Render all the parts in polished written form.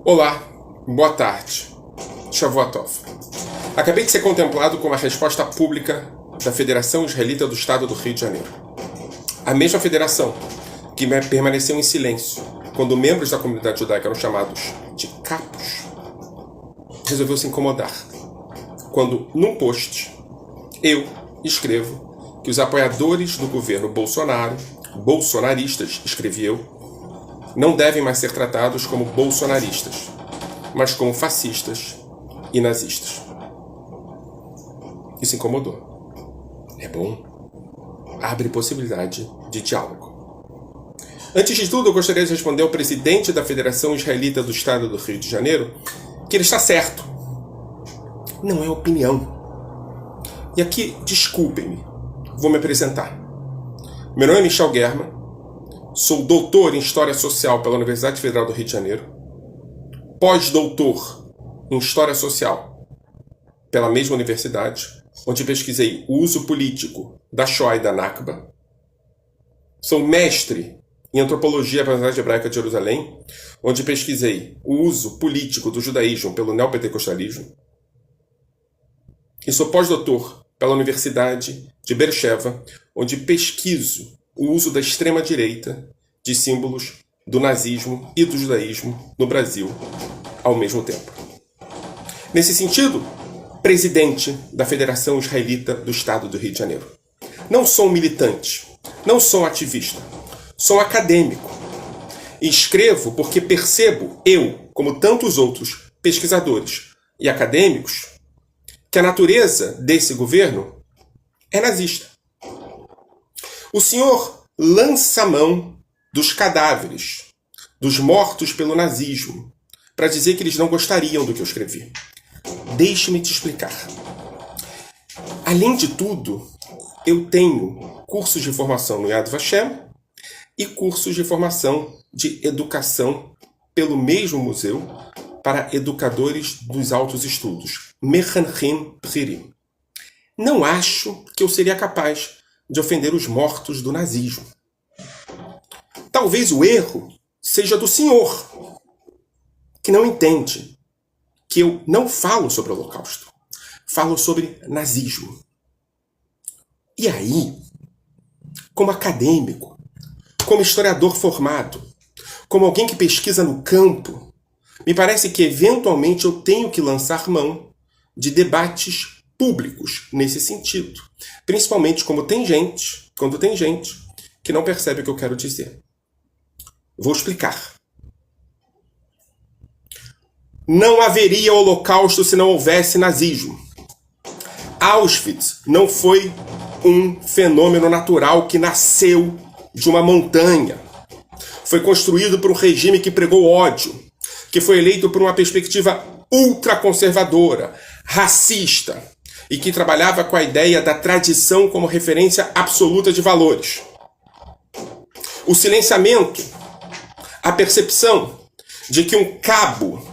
Olá, boa tarde. Shavuot Tov. Acabei de ser contemplado com a resposta pública da Federação Israelita do Estado do Rio de Janeiro. A mesma federação que permaneceu em silêncio quando membros da comunidade judaica eram chamados de capos, resolveu se incomodar quando, num post, eu escrevo que os apoiadores do governo Bolsonaro, bolsonaristas, escrevi eu, não devem mais ser tratados como bolsonaristas, mas como fascistas e nazistas. Isso incomodou. É bom. Abre possibilidade de diálogo. Antes de tudo, eu gostaria de responder ao presidente da Federação Israelita do Estado do Rio de Janeiro que ele está certo. Não é opinião. E aqui, desculpem-me, vou me apresentar. Meu nome é Michel German. Sou doutor em História Social pela Universidade Federal do Rio de Janeiro, pós-doutor em História Social pela mesma universidade, onde pesquisei o uso político da Shoah e da Nakba. Sou mestre em Antropologia pela Universidade Hebraica de Jerusalém, onde pesquisei o uso político do judaísmo pelo neopentecostalismo. E sou pós-doutor pela Universidade de Beersheba, onde pesquiso o uso da extrema-direita de símbolos do nazismo e do judaísmo no Brasil ao mesmo tempo. Nesse sentido, presidente da Federação Israelita do Estado do Rio de Janeiro. Não sou um militante, não sou um ativista, sou um acadêmico. E escrevo porque percebo, eu, como tantos outros pesquisadores e acadêmicos, que a natureza desse governo é nazista. O senhor lança a mão dos cadáveres, dos mortos pelo nazismo, para dizer que eles não gostariam do que eu escrevi. Deixe-me te explicar. Além de tudo, eu tenho cursos de formação no Yad Vashem e cursos de formação de educação pelo mesmo museu para educadores dos altos estudos, Mechanchim Bchirim. Não acho que eu seria capaz de ofender os mortos do nazismo. Talvez o erro seja do senhor, que não entende que eu não falo sobre o Holocausto, falo sobre nazismo. E aí, como acadêmico, como historiador formado, como alguém que pesquisa no campo, me parece que eventualmente eu tenho que lançar mão de debates públicos nesse sentido. Principalmente quando tem gente que não percebe o que eu quero dizer. Vou explicar. Não haveria holocausto se não houvesse nazismo. Auschwitz não foi um fenômeno natural que nasceu de uma montanha. Foi construído por um regime que pregou ódio, que foi eleito por uma perspectiva ultraconservadora, racista, e que trabalhava com a ideia da tradição como referência absoluta de valores. O silenciamento, a percepção de que um cabo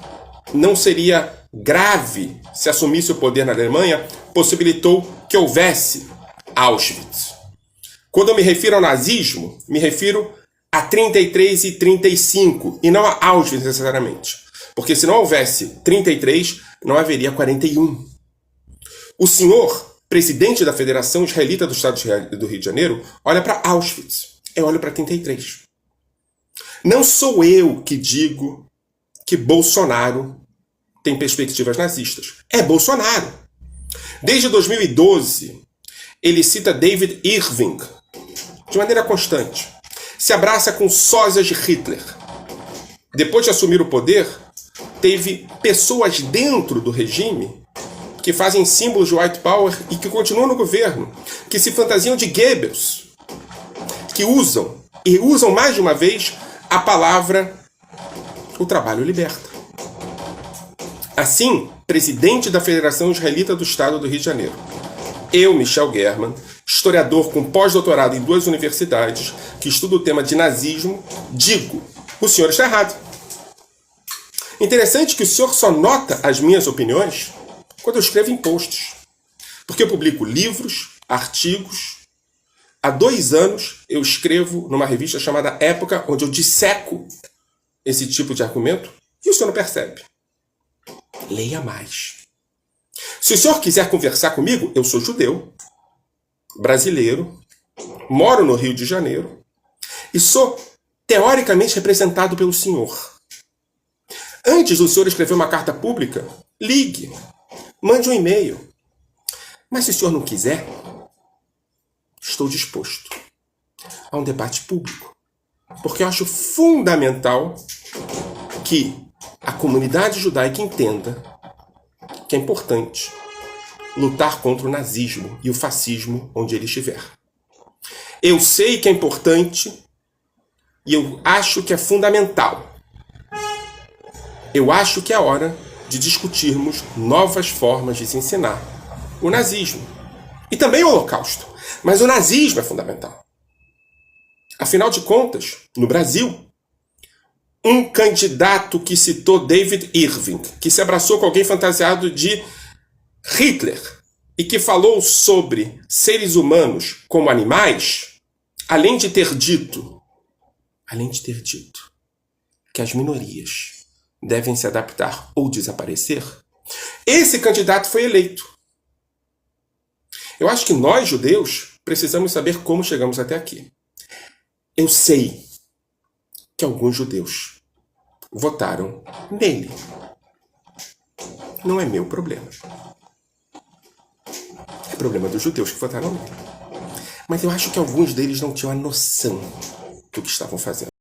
não seria grave se assumisse o poder na Alemanha, possibilitou que houvesse Auschwitz. Quando eu me refiro ao nazismo, me refiro a 33 e 35, e não a Auschwitz necessariamente. Porque se não houvesse 33, não haveria 41. O senhor, presidente da Federação Israelita do Estado do Rio de Janeiro, olha para Auschwitz. Eu olho para 33. Não sou eu que digo que Bolsonaro tem perspectivas nazistas. É Bolsonaro. Desde 2012, ele cita David Irving de maneira constante. Se abraça com sósias de Hitler. Depois de assumir o poder, teve pessoas dentro do regime que fazem símbolos de white power e que continuam no governo, que se fantasiam de Goebbels, que usam mais de uma vez a palavra o trabalho liberta. Assim, presidente da Federação Israelita do Estado do Rio de Janeiro, eu, Michel German, historiador com pós-doutorado em 2 universidades, que estuda o tema de nazismo, digo, o senhor está errado. Interessante que o senhor só nota as minhas opiniões quando eu escrevo em posts. Porque eu publico livros, artigos. Há 2 anos eu escrevo numa revista chamada Época, onde eu disseco esse tipo de argumento. E o senhor não percebe. Leia mais. Se o senhor quiser conversar comigo, eu sou judeu, brasileiro, moro no Rio de Janeiro e sou teoricamente representado pelo senhor. Antes do senhor escrever uma carta pública, ligue, mande um e-mail. Mas se o senhor não quiser, estou disposto a um debate público. Porque eu acho fundamental que a comunidade judaica entenda que é importante lutar contra o nazismo e o fascismo onde ele estiver. Eu sei que é importante e eu acho que é fundamental. Eu acho que é hora de discutirmos novas formas de se ensinar o nazismo e também o Holocausto. Mas o nazismo é fundamental. Afinal de contas, no Brasil, um candidato que citou David Irving, que se abraçou com alguém fantasiado de Hitler e que falou sobre seres humanos como animais, além de ter dito que as minorias devem se adaptar ou desaparecer, esse candidato foi eleito. Eu acho que nós, judeus, precisamos saber como chegamos até aqui. Eu sei que alguns judeus votaram nele. Não é meu problema. É problema dos judeus que votaram nele. Mas eu acho que alguns deles não tinham a noção do que estavam fazendo.